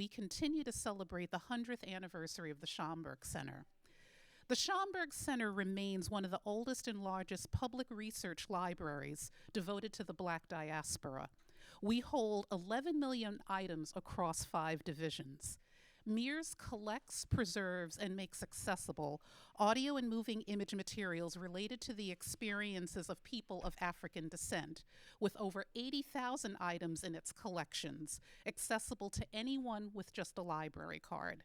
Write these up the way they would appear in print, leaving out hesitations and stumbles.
we continue to celebrate the 100th anniversary of the Schomburg Center. The Schomburg Center remains one of the oldest and largest public research libraries devoted to the Black diaspora. We hold 11 million items across 5 divisions. MIRS collects, preserves, and makes accessible audio and moving image materials related to the experiences of people of African descent, with over 80,000 items in its collections, accessible to anyone with just a library card.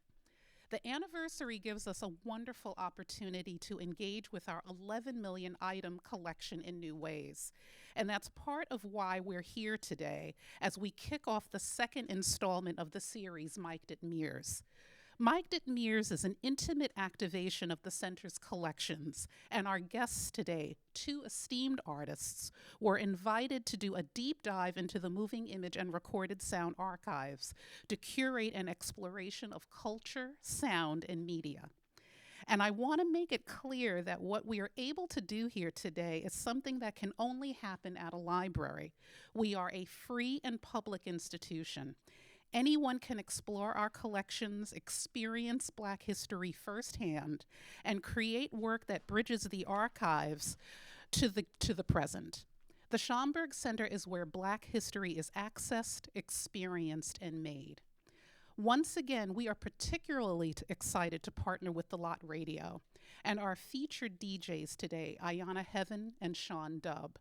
The anniversary gives us a wonderful opportunity to engage with our 11 million item collection in new ways. And that's part of why we're here today as we kick off the second installment of the series, Mic'd at MIRS. Mic'd at MIRS is an intimate activation of the center's collections, and our guests today, 2 esteemed artists, were invited to do a deep dive into the moving image and recorded sound archives to curate an exploration of culture, sound, and media. And I want to make it clear that what we are able to do here today is something that can only happen at a library. We are a free and public institution. Anyone can explore our collections, experience Black history firsthand, and create work that bridges the archives to the present. The Schomburg Center is where Black history is accessed, experienced, and made. Once again, we are particularly excited to partner with The Lot Radio and our featured DJs today, Ayanna Heaven and Sean Dubb.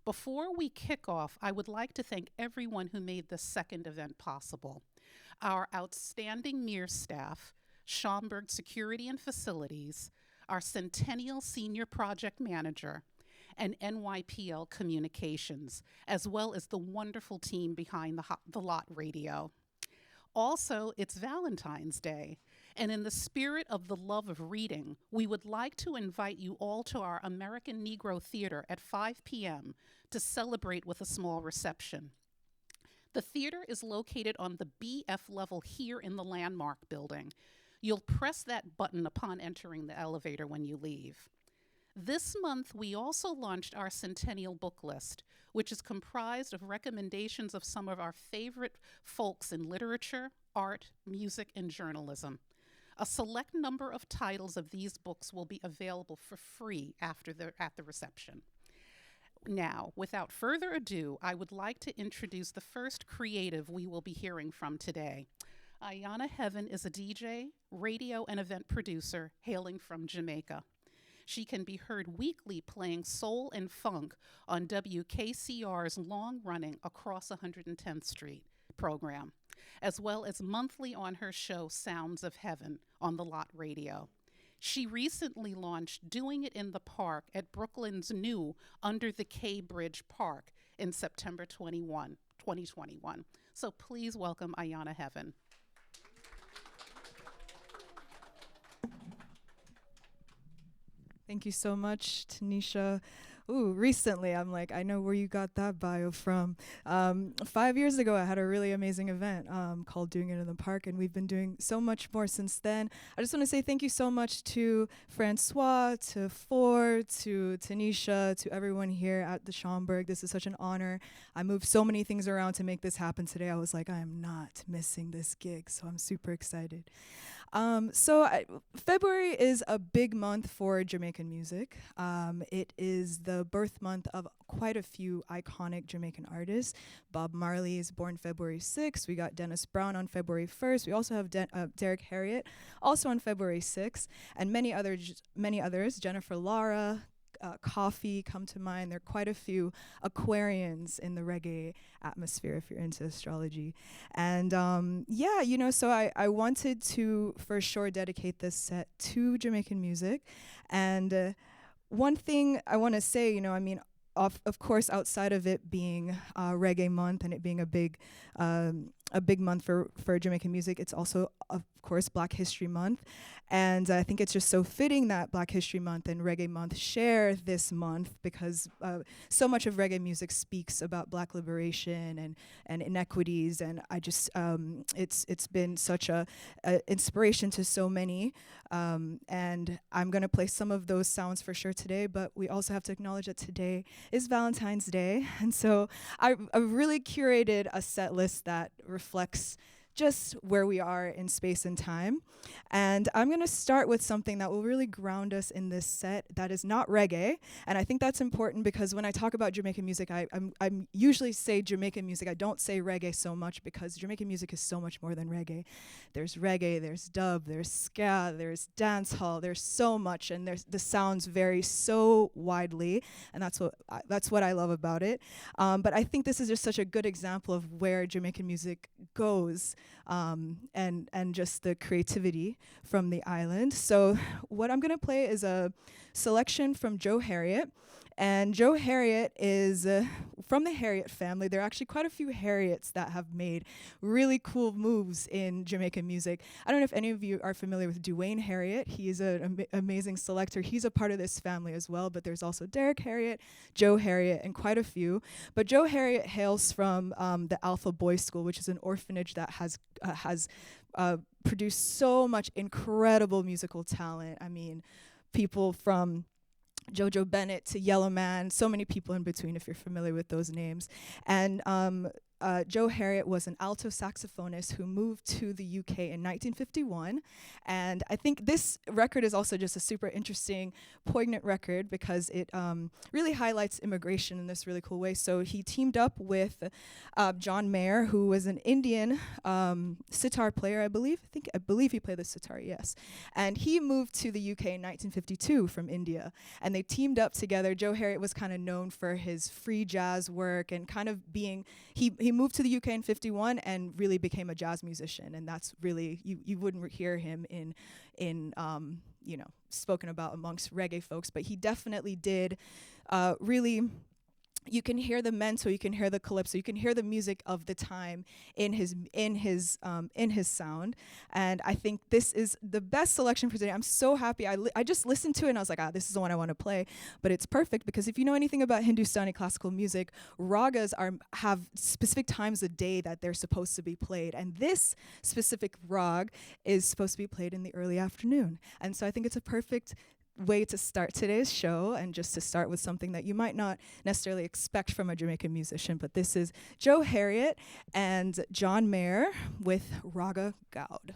Before we kick off, I would like to thank everyone who made this second event possible. Our outstanding MIRS staff, Schomburg Security and Facilities, our Centennial Senior Project Manager, and NYPL Communications, as well as the wonderful team behind the Lot Radio. Also, it's Valentine's Day, and in the spirit of the love of reading, we would like to invite you all to our American Negro Theater at 5 p.m. to celebrate with a small reception. The theater is located on the BF level here in the Landmark building. You'll press that button upon entering the elevator when you leave. This month, we also launched our Centennial Book List, which is comprised of recommendations of some of our favorite folks in literature, art, music, and journalism. A select number of titles of these books will be available for free at the reception. Now, without further ado, I would like to introduce the first creative we will be hearing from today. Ayanna Heaven is a DJ, radio, and event producer hailing from Jamaica. She can be heard weekly playing soul and funk on WKCR's long-running Across 110th Street program, as well as monthly on her show Sounds of Heaven on the Lot Radio. She recently launched Doing It in the Park at Brooklyn's new Under the K Bridge Park in September 2021. So please welcome Ayanna Heaven. Thank you so much, Tanisha. Ooh, recently, I'm like, I know where you got that bio from. 5 years ago, I had a really amazing event called Doing It in the Park, and we've been doing so much more since then. I just want to say thank you so much to Francois, to Ford, to Tanisha, to everyone here at the Schomburg. This is such an honor. I moved so many things around to make this happen today. I was like, I am not missing this gig, so I'm super excited. February is a big month for Jamaican music. It is the birth month of quite a few iconic Jamaican artists. Bob Marley is born February 6th. We got Dennis Brown on February 1st. We also have Derek Harriott, also on February 6th, and many others. Jennifer Lara, Coffee come to mind. There are quite a few Aquarians in the reggae atmosphere if you're into astrology. And so I wanted to for sure dedicate this set to Jamaican music. And one thing I want to say, of course, outside of it being Reggae Month and it being a big month for Jamaican music, it's also, of course, Black History Month. And I think it's just so fitting that Black History Month and Reggae Month share this month because so much of reggae music speaks about Black liberation and inequities. And I just, it's been such a inspiration to so many. And I'm going to play some of those sounds for sure today, but we also have to acknowledge that today is Valentine's Day. And so I really curated a set list that reflects just where we are in space and time. And I'm going to start with something that will really ground us in this set that is not reggae. And I think that's important because when I talk about Jamaican music, I'm usually say Jamaican music. I don't say reggae so much because Jamaican music is so much more than reggae, there's dub, there's ska, there's dancehall, there's so much, and the sounds vary so widely, and that's what I love about it. But I think this is just such a good example of where Jamaican music goes, and just the creativity from the island. So what I'm gonna play is a selection from Joe Harriet. And Joe Harriet is from the Harriet family. There are actually quite a few Harriets that have made really cool moves in Jamaican music. I don't know if any of you are familiar with Dwayne Harriet. He is an amazing selector. He's a part of this family as well, but there's also Derek Harriet, Joe Harriet, and quite a few. But Joe Harriet hails from the Alpha Boys School, which is an orphanage that has produced so much incredible musical talent. I mean, people from Jojo Bennett to Yellow Man, so many people in between if you're familiar with those names. And Joe Harriet was an alto saxophonist who moved to the UK in 1951. And I think this record is also just a super interesting, poignant record because it really highlights immigration in this really cool way. So he teamed up with John Mayer, who was an Indian sitar player, I believe he played the sitar, yes. And he moved to the UK in 1952 from India. And they teamed up together. Joe Harriet was kind of known for his free jazz work and kind of being, he moved to the UK in 51 and really became a jazz musician. And that's really, you wouldn't hear him in spoken about amongst reggae folks, but he definitely did really. You can hear the mento, you can hear the calypso, you can hear the music of the time in his sound, and I think this is the best selection for today. I'm so happy. I just listened to it and I was like, this is the one I want to play. But it's perfect because if you know anything about Hindustani classical music, ragas have specific times of day that they're supposed to be played, and this specific rag is supposed to be played in the early afternoon. And so I think it's a perfect way to start today's show, and just to start with something that you might not necessarily expect from a Jamaican musician. But this is Joe Harriet and John Mayer with Raga Gaud.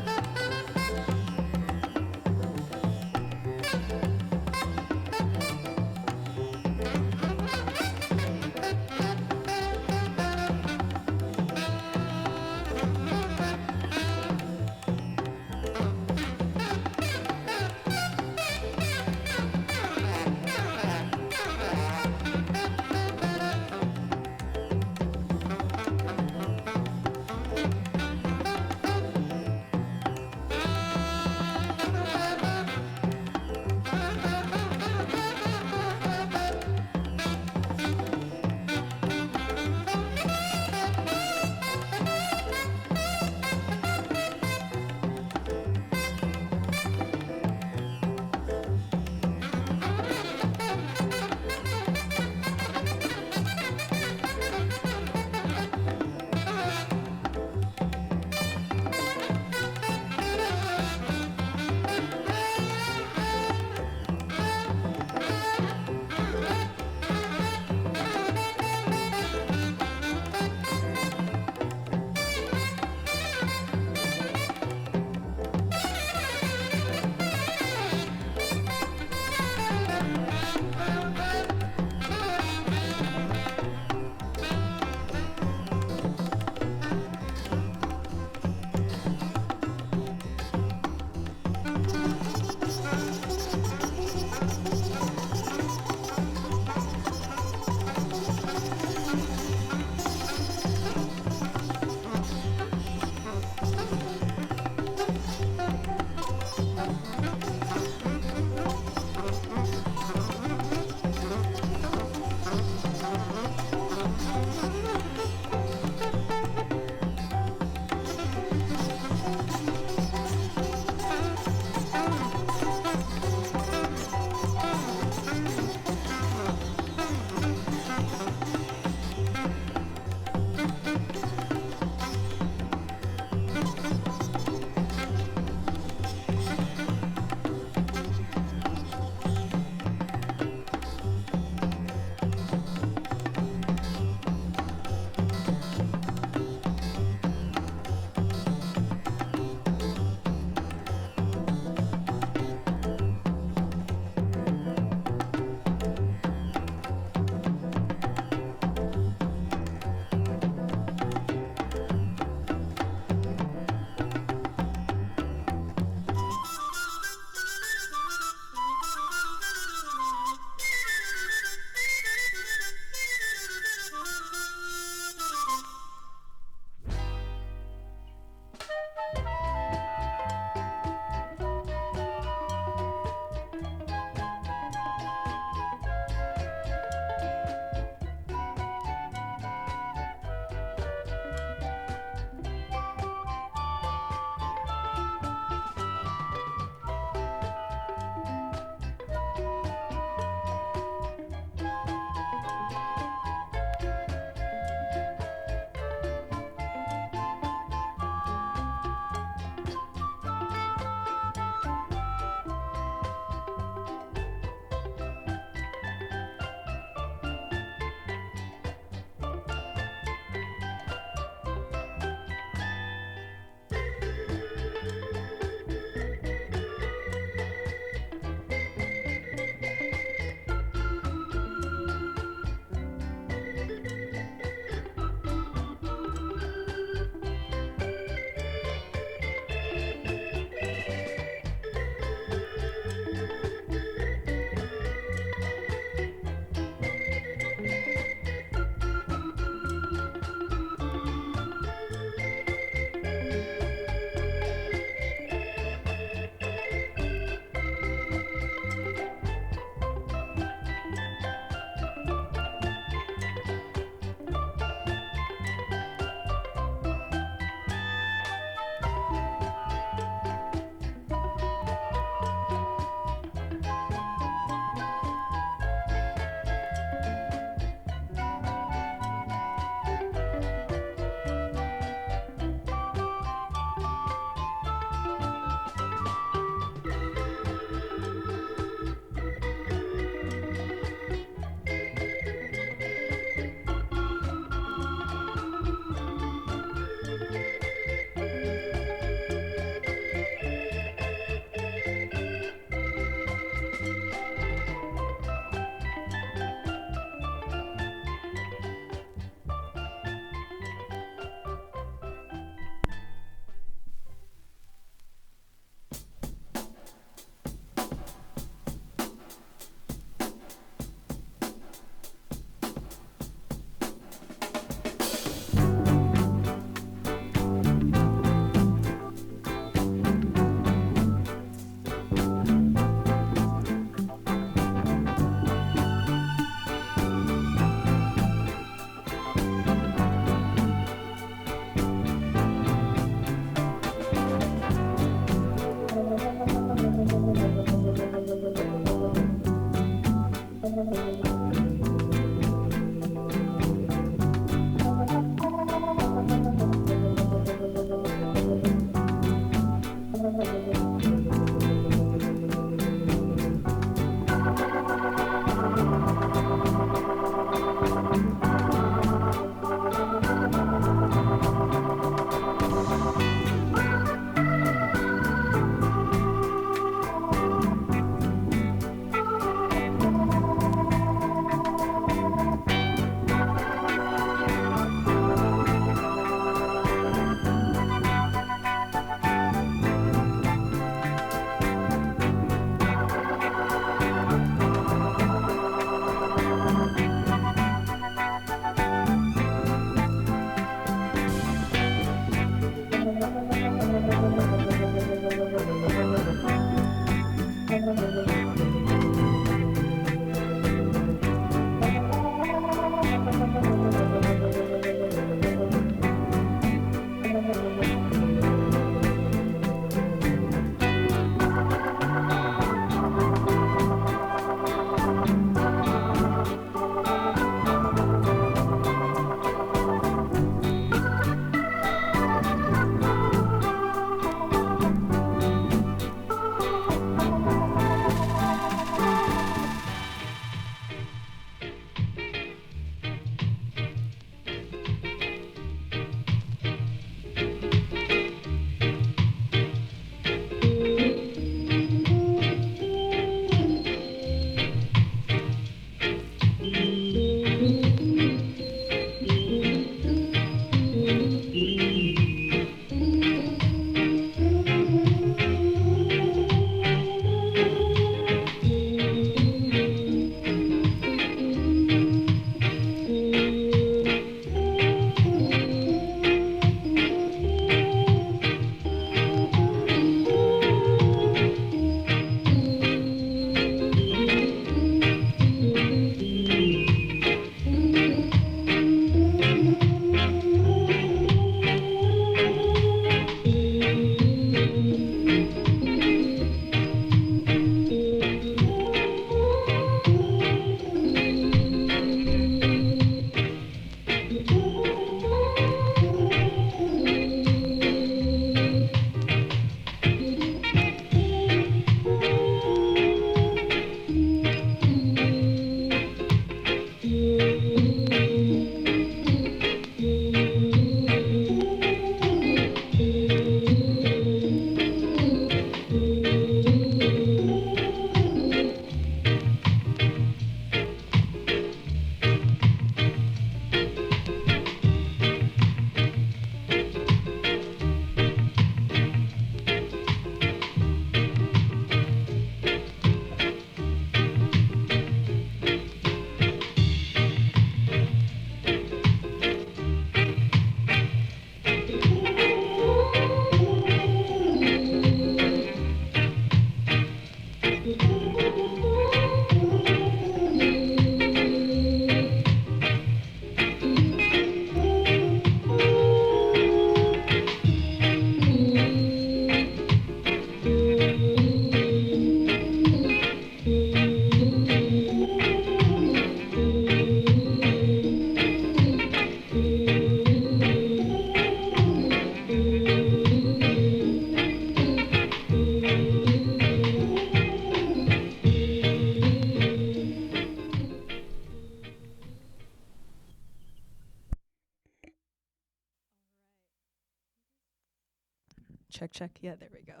Check, check. Yeah, there we go.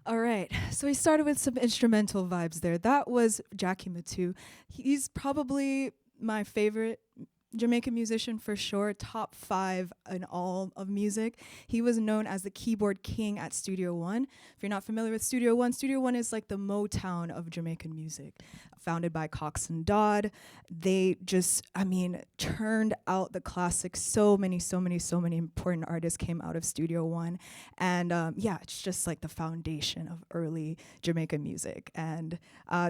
All right. So we started with some instrumental vibes there. That was Jackie Matu. He's probably my favorite Jamaican musician for sure, top 5 in all of music. He was known as the keyboard king at Studio One. If you're not familiar with Studio One is like the Motown of Jamaican music. Founded by Cox and Dodd. They just, turned out the classics. So many important artists came out of Studio One. And it's just like the foundation of early Jamaican music. And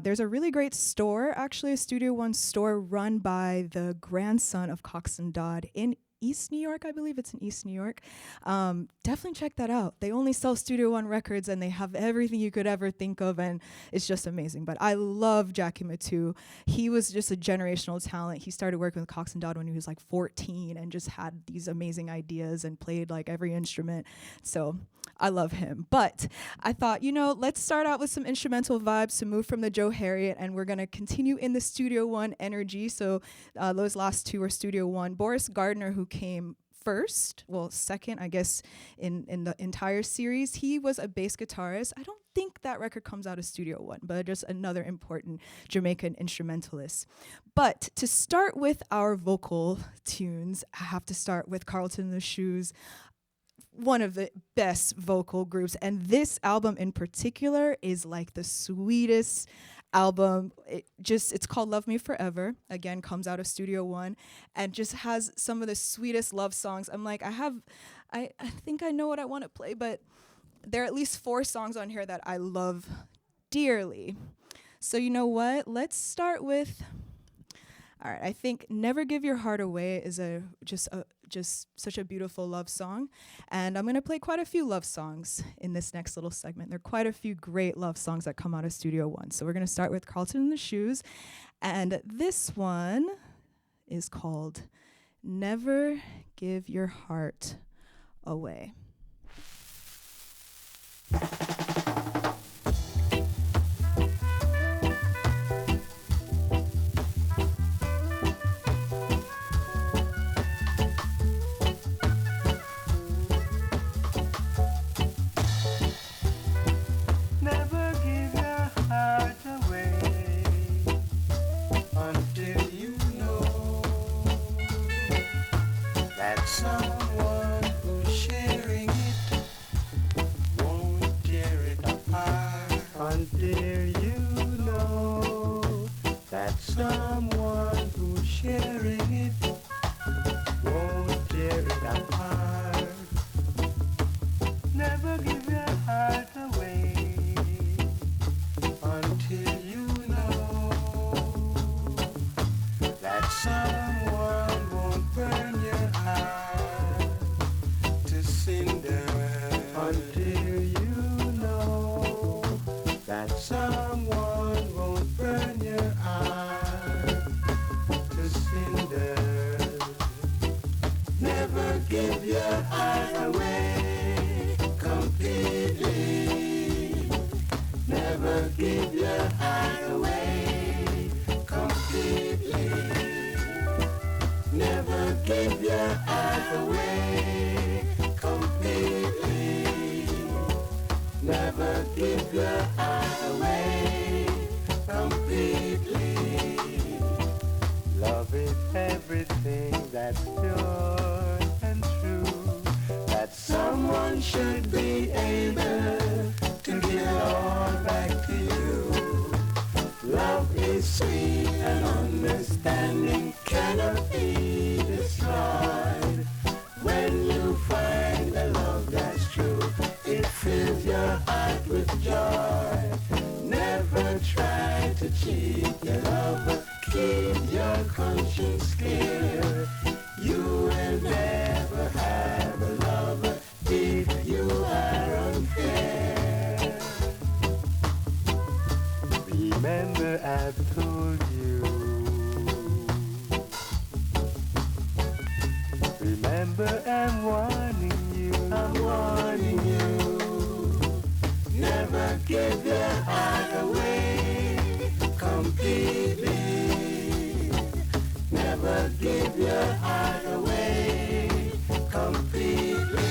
there's a really great store, actually, a Studio One store run by the grandson of Cox and Dodd in East New York, I believe it's in East New York. Definitely check that out. They only sell Studio One records and they have everything you could ever think of, and it's just amazing. But I love Jackie Matu. He was just a generational talent. He started working with Cox and Dodd when he was like 14 and just had these amazing ideas and played like every instrument. So I love him. But I thought, let's start out with some instrumental vibes to move from the Joe Harriet, and we're going to continue in the Studio One energy. So those last 2 were Studio One. Boris Gardner, who came second, I guess, in the entire series. He was a bass guitarist. I don't think that record comes out of Studio One, but just another important Jamaican instrumentalist. But to start with our vocal tunes, I have to start with Carlton and the Shoes, one of the best vocal groups. And this album in particular is like the sweetest album. It's called Love Me Forever. Again, comes out of Studio One and just has some of the sweetest love songs. I'm like, I think I know what I want to play, but there are at least 4 songs on here that I love dearly. So you know what? Let's start with, all right, I think Never Give Your Heart Away is just such a beautiful love song. And I'm going to play quite a few love songs in this next little segment. There are quite a few great love songs that come out of Studio One. So we're going to start with Carlton and the Shoes. And this one is called Never Give Your Heart Away. Someone who's sharing it won't tear it apart until you know that someone who's sharing it won't tear it apart. Never give your heart away until you know that someone won't burn your heart until you know that someone won't burn your heart to cinders. Never give your heart away completely. Never give your heart away completely. Never give your heart away completely. Never give your heart away completely. Love is everything that's pure and true, that someone should be able to give it all back to you. Love is sweet and understanding cannot be destroyed. When you find a love that's true, it fills your heart with joy. Never try to cheat your love, keep your conscience clear. You will never have a love if you are unfair. Remember I've told you. Remember I'm warning you. I'm warning you. Never give your heart away completely. Never give your heart away completely.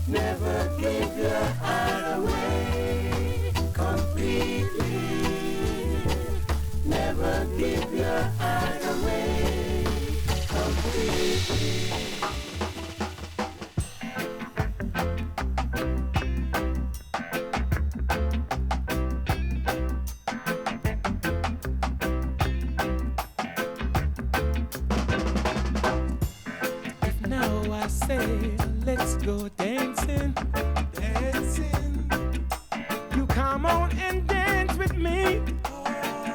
Never give your heart away completely. Never give your heart away completely. Let's go dancing, dancing. You come on and dance with me,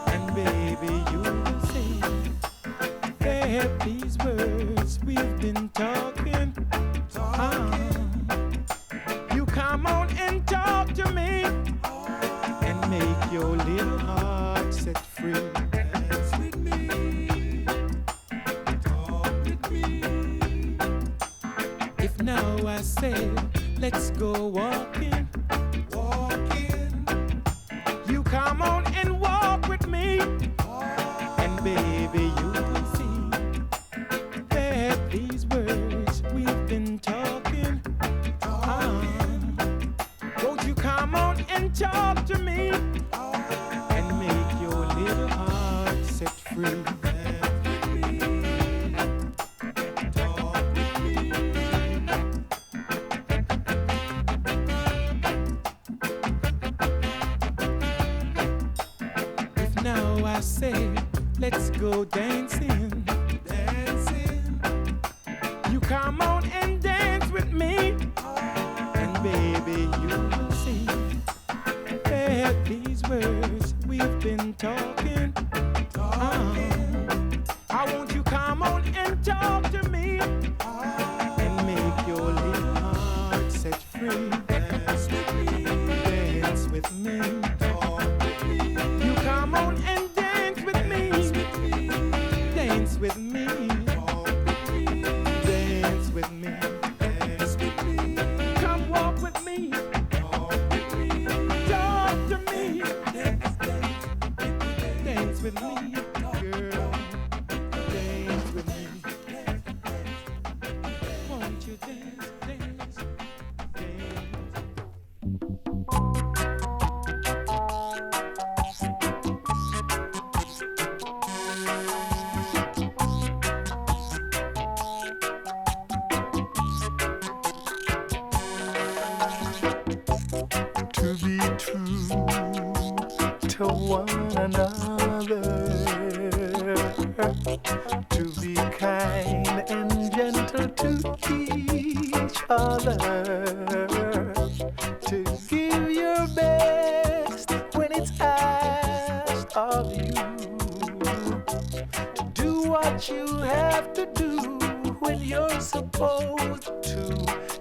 and baby you will see that these words we've been talking. You come on and talk to me, and make your little heart set free. Dance with me, talk with me. If now I say, let's go walking, walking. You come on and walk with me, and baby you will see that these words we've been talking. Won't you come on and talk to me, and make your little heart set free. I say, let's go dancing, dancing. You come on and dance with me, and baby you will see that these words we've been talking. I want you come on and talk to me, and make your little heart set free. Dance with me, dance with me. You come on and dance with me, dance with me, dance with me, dance with me. Come walk with me, talk to me, dance with me, girl, dance with me. Won't you dance, dance, dance? To one another, to be kind and gentle to each other, to give your best when it's asked of you, to do what you have to do when you're supposed to.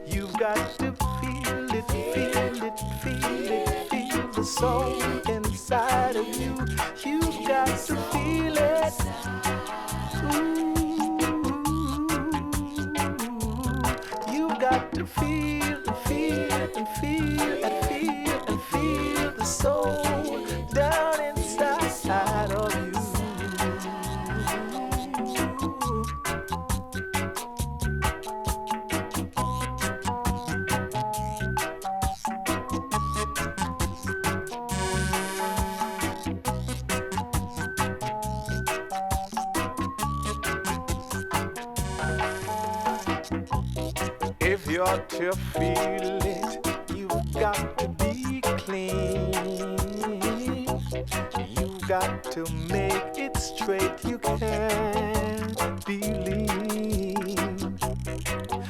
You've got to feel it, feel it, feel it, feel the soul inside of you. You've got to feel it. Ooh, you've got to feel and feel and feel and feel and feel the soul down inside of you. If you're to feel it, you've got to be clean. You've got to make it straight. You can't be lean.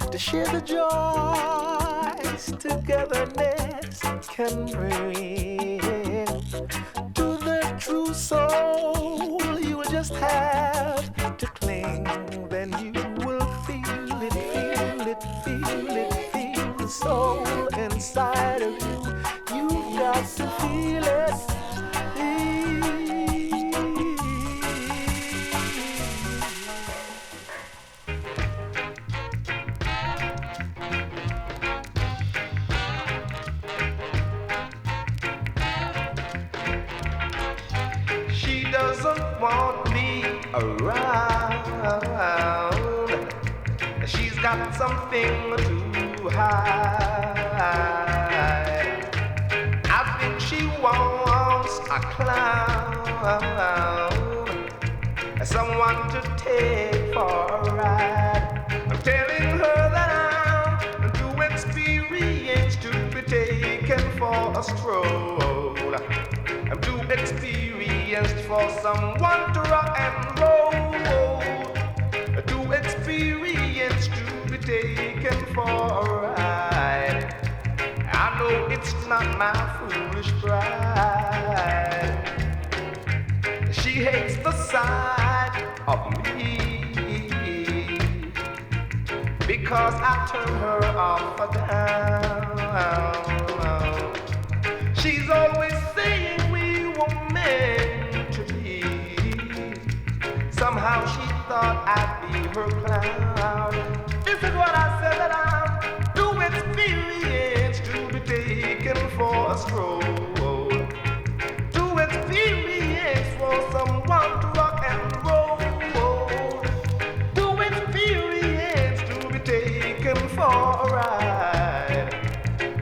To share the joys togetherness can bring to the true soul. You will just have to cling. Then you will feel it, feel it, feel it, feel the soul inside of you. You've got to feel it. She doesn't want me around. She's got something to hide. a clown, someone to take for a ride. I'm telling her that I'm too experienced to be taken for a stroll. I'm too experienced for someone to rock and roll. Too experienced to be taken for a ride. I know it's not my foolish pride. She hates the sight of me because I turn her off or down. She's always saying we were meant to be. Somehow she thought I'd be her clown. This is what I said, that I'm too experienced to be taken for a stroll. Too experienced for someone to rock and roll. Too experienced to be taken for a ride.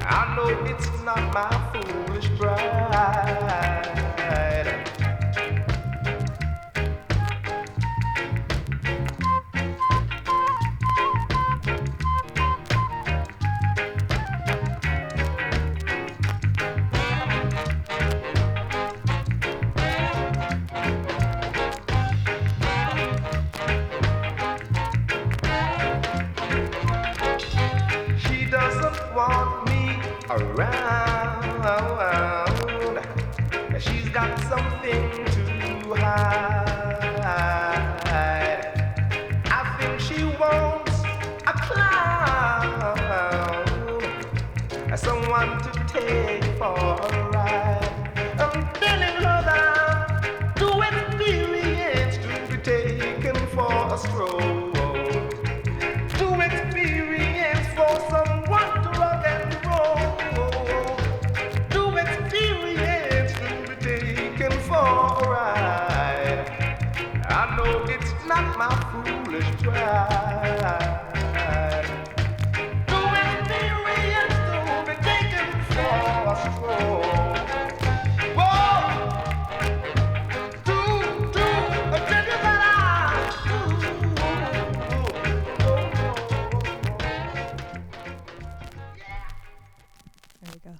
I know it's not my foolish pride. She doesn't want me around. She's got something to hide. I think she wants a clown, someone to take for a ride. I'm telling her that I'm too experienced to be taken for a stroll. Too experienced for someone to rock and roll. Too experienced to be taken for a ride. I know it's not my foolish pride. Too experienced to be taken for a stroll. Whoa! Too, I tell you that There we go.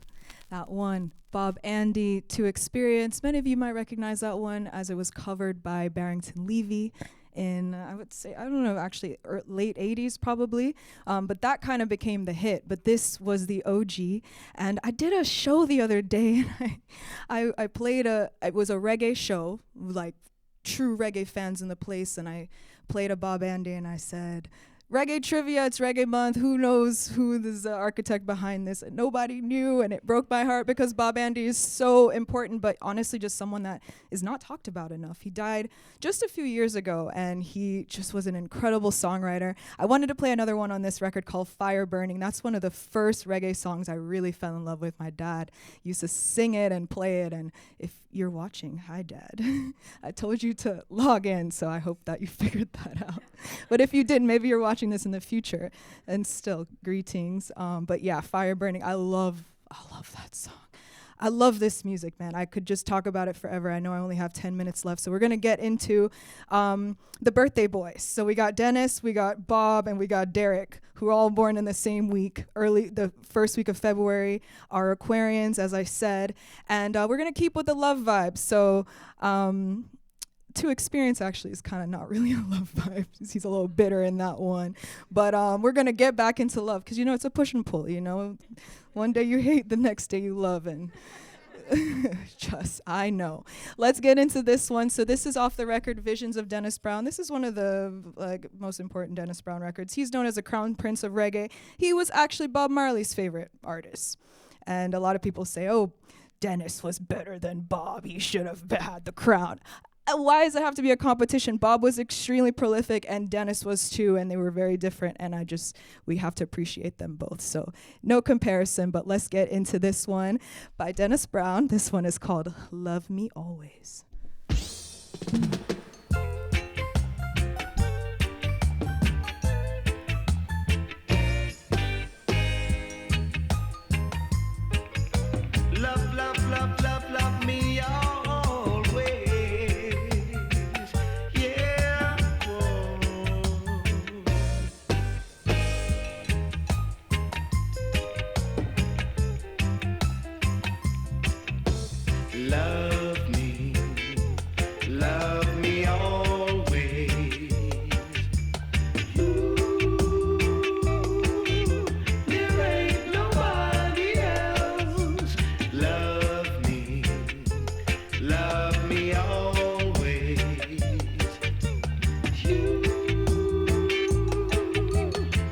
That one, Bob Andy, To Experience. Many of you might recognize that one as it was covered by Barrington Levy in, I would say, I don't know, actually late 80s probably. But that kind of became the hit. But this was the OG. And I did a show the other day. And I played it was a reggae show, like true reggae fans in the place. And I played a Bob Andy and I said, reggae trivia, it's reggae month, who knows who is the architect behind this? And nobody knew, and it broke my heart because Bob Andy is so important, but honestly just someone that is not talked about enough. He died just a few years ago, and he just was an incredible songwriter. I wanted to play another one on this record called Fire Burning. That's one of the first reggae songs I really fell in love with. My dad used to sing it and play it, and if you're watching, hi Dad. I told you to log in, so I hope that you figured that out. But if you didn't, maybe you're watching this in the future, and still greetings. But yeah, Fire Burning, I love that song. I love this music, man. I could just talk about it forever. I know I only have 10 minutes left, so we're gonna get into the birthday boys. So we got Dennis, we got Bob, and we got Derek, who are all born in the same week, the first week of February, are Aquarians, as I said. And we're gonna keep with the love vibes. So To Experience actually is kind of not really a love vibe. He's a little bitter in that one. But we're going to get back into love because, it's a push and pull, One day you hate, the next day you love. And I know. Let's get into this one. So this is off the record, Visions of Dennis Brown. This is one of the most important Dennis Brown records. He's known as a crown prince of reggae. He was actually Bob Marley's favorite artist. And a lot of people say, oh, Dennis was better than Bob. He should have had the crown. Why does it have to be a competition? Bob was extremely prolific and Dennis was too, and they were very different, and we have to appreciate them both. So no comparison, but let's get into this one by Dennis Brown. This one is called Love Me Always. Love, love, love, love, love me always. Love me always. There ain't nobody else. Love me always.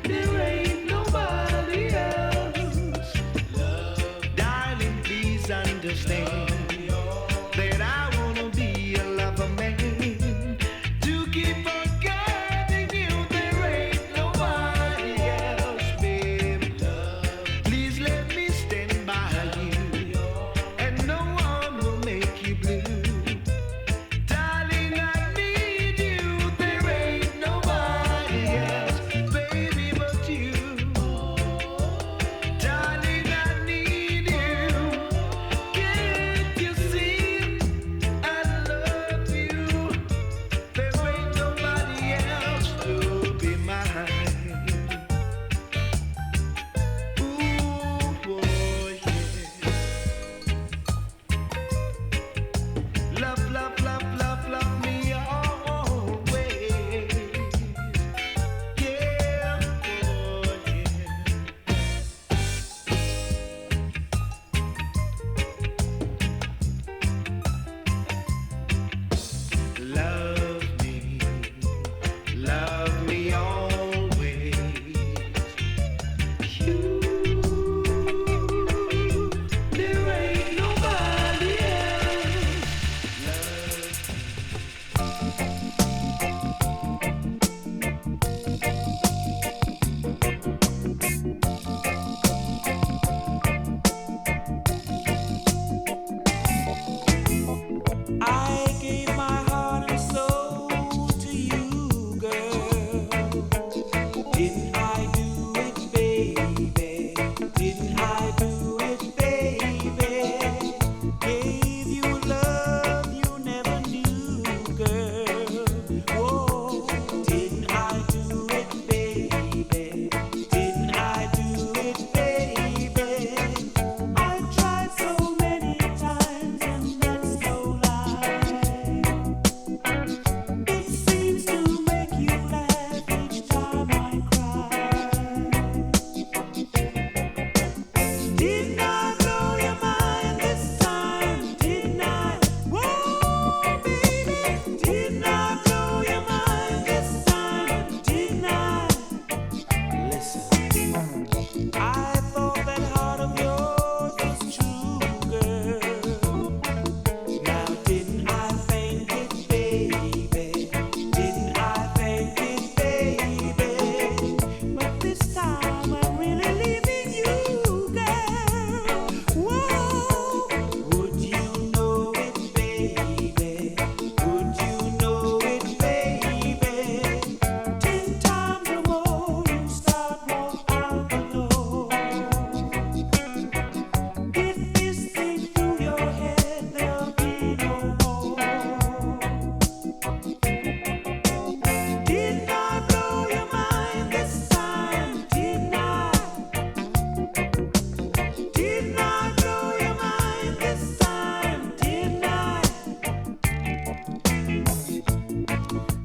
There ain't nobody else. Darling, please understand that I wanna be a lover man to keep on guarding you. There ain't nobody else, baby. Please let me stand by you, and no one will make you blue. Darling, I need you. There ain't nobody else, baby, but you. Darling, I need you. Can't you see? I love you. There ain't nobody else to be mine. Ooh, boy, yeah. Love me always. Yeah, boy, yeah. Love me always. There ain't nobody else. I gave my heart and soul to you, girl. Didn't I do it, baby? Didn't I do it, baby? Gave you love you never knew, girl. Whoa, didn't I do it, baby? Didn't I do it, baby? I tried so many times, and that's no lie. It seems to make you laugh each time I cry. Didn't I blow your mind this time? Didn't I? Whoa, baby. Didn't I blow your mind this time? Didn't I? Listen, I thought that heart of yours was true, girl. Now didn't I think it, baby? Didn't I think it, baby? But this time I'm really leaving you, girl. Whoa, would you know it, baby? Would you know it, baby? 10 times or more you start walk out the door. If this thing through your head, there'll be no more. Didn't I blow your mind this time? Didn't I? Didn't I blow your mind this time? Didn't I?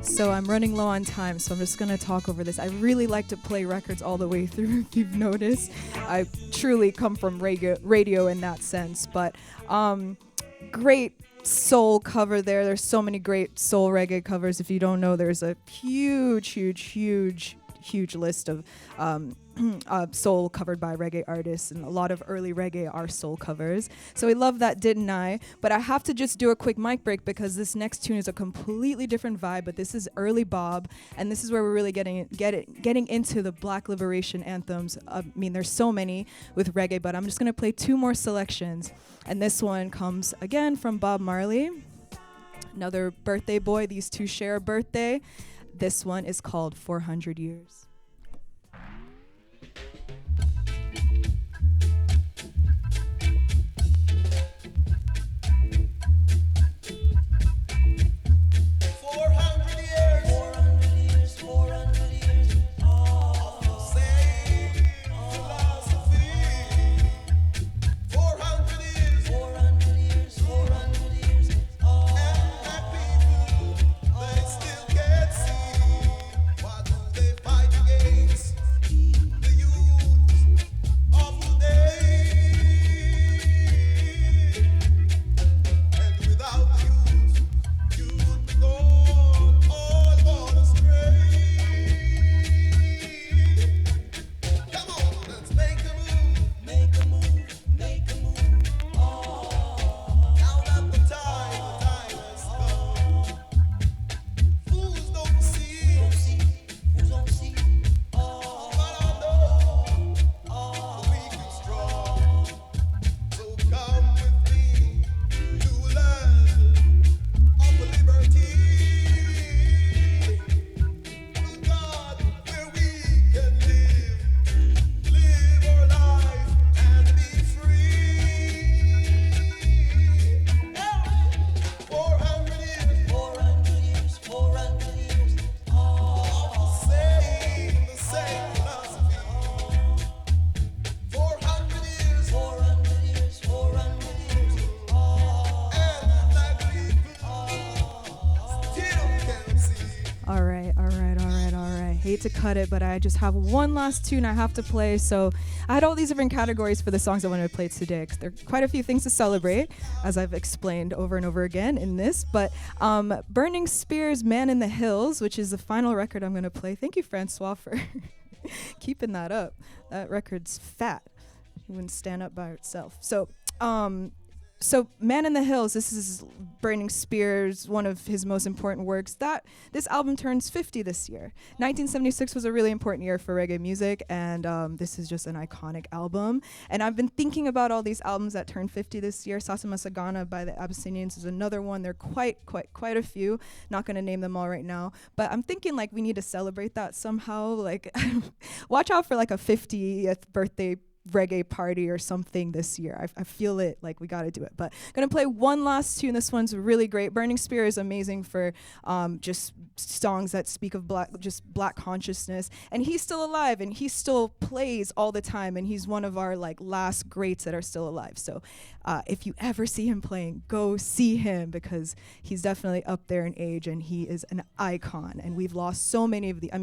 So I'm running low on time, so I'm just going to talk over this. I really like to play records all the way through, if you've noticed. I truly come from radio in that sense. But great soul cover there. There's so many great soul reggae covers. If you don't know, there's a huge list of soul covered by reggae artists, and a lot of early reggae are soul covers. So we love that, didn't I? But I have to just do a quick mic break because this next tune is a completely different vibe, but this is early Bob, and this is where we're really getting into the Black liberation anthems. I mean, there's so many with reggae, but I'm just going to play 2 more selections. And this one comes again from Bob Marley, another birthday boy. These two share a birthday. This one is called 400 Years. hate to cut it, but I just have one last tune I have to play. So I had all these different categories for the songs I wanted to play today, because there are quite a few things to celebrate, as I've explained over and over again in this. But Burning Spear's Man in the Hills, which is the final record I'm going to play. Thank you, Francois, for keeping that up. That record's fat. It wouldn't stand up by itself. So Man in the Hills, this is Burning Spear's, one of his most important works. This album turns 50 this year. 1976 was a really important year for reggae music, and this is just an iconic album. And I've been thinking about all these albums that turned 50 this year. Sasa Masagana by the Abyssinians is another one. There are quite a few. Not going to name them all right now, but I'm thinking like we need to celebrate that somehow. Like, watch out for like a 50th birthday reggae party or something this year. I feel it, like we got to do it. But I'm gonna play one last tune. This one's really great. Burning Spear is amazing for just songs that speak of black consciousness, and he's still alive and he still plays all the time, and he's one of our like last greats that are still alive. So if you ever see him playing, go see him, because he's definitely up there in age and he is an icon, and we've lost so many of I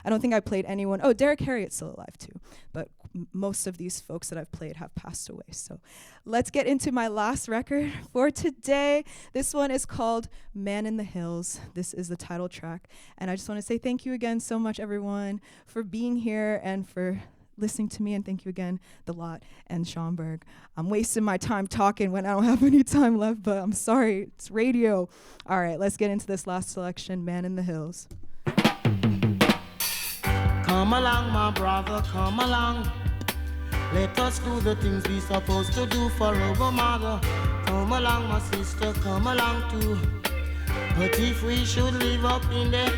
don't think I played anyone. Oh, Derek Harriot's still alive too, but most of these folks that I've played have passed away. So let's get into my last record for today. This one is called Man in the Hills. This is the title track. And I just want to say thank you again so much, everyone, for being here and for listening to me. And thank you again, The Lot and Schomburg. I'm wasting my time talking when I don't have any time left, but I'm sorry. It's radio. All right, let's get into this last selection, Man in the Hills. Come along, my brother, come along. Let us do the things we supposed to do for our mother. Come along, my sister, come along too. But if we should live up in the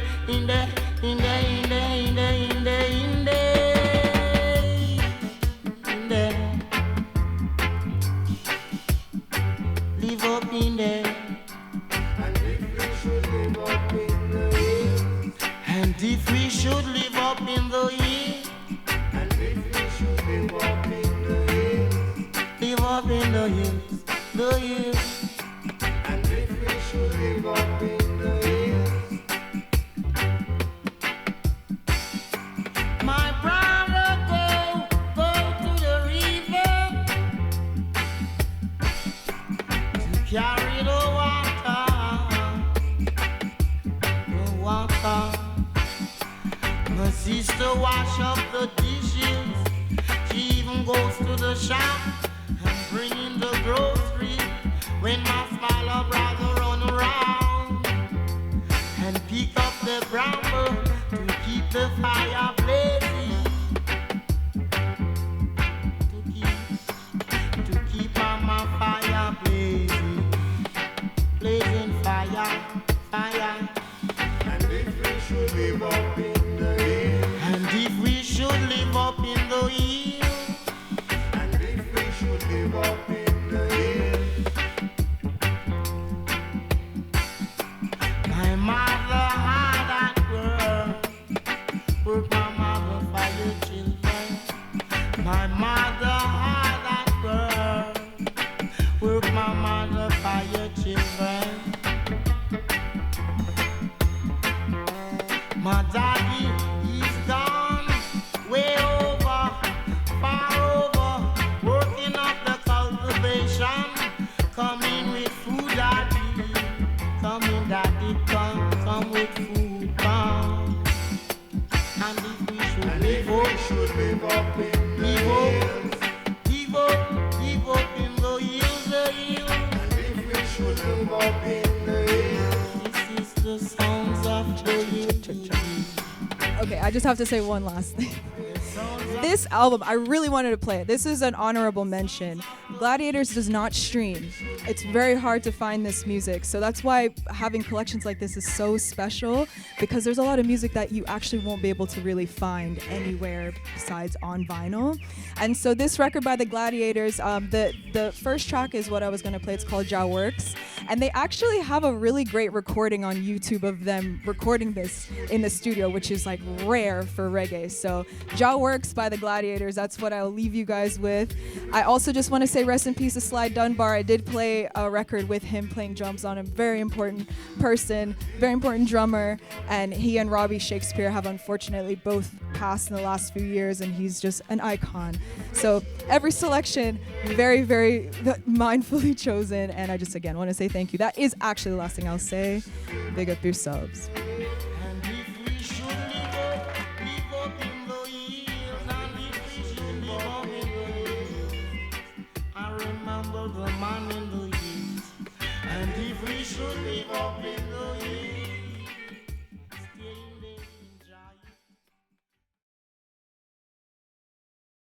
live up in there. And if we should live up in the hills. And if we should live up in the hills. And if we should live up in the hills. Live up in the hills, the hills. And if we should live up in the hills. My brother, go to the river to carry the water. My sister wash up the dishes. She even goes to the shop and bring in the grocery. When my smaller brother run around and pick up the bramble to keep the fire blazing. To keep my fire blazing. Blazing fire. And if we should live up in the hill. And if we should live up in the hill. And if we should live up in the hill. My mother had that work my mother for your children. My mother had that work my mother for your children. My daddy, he's gone way over, far over, working up the cultivation, coming with food, daddy, coming, daddy, come with food, come. And if we should live up in the hills, live up in the hills, and if we should live up in the hills, this is the sounds of the hills. Okay, I just have to say one last thing. This album, I really wanted to play it. This is an honorable mention. Gladiators does not stream. It's very hard to find this music. So that's why having collections like this is so special, because there's a lot of music that you actually won't be able to really find anywhere besides on vinyl. And so this record by the Gladiators, the first track is what I was going to play. It's called Ja Works. And they actually have a really great recording on YouTube of them recording this in the studio, which is like rare for reggae. So Ja Works by the Gladiators, that's what I'll leave you guys with. I also just want to say rest in peace to Sly Dunbar. I did play a record with him playing drums on him. Very important person, very important drummer. And he and Robbie Shakespeare have unfortunately both passed in the last few years, and he's just an icon. So every selection, very, very mindfully chosen. And I just, again, want to say thank you. That is actually the last thing I'll say. Big up yourselves. And if we should live up in the hills, and if we should live up in the hills, I remember the man in the hills. And if we should live up in the hills,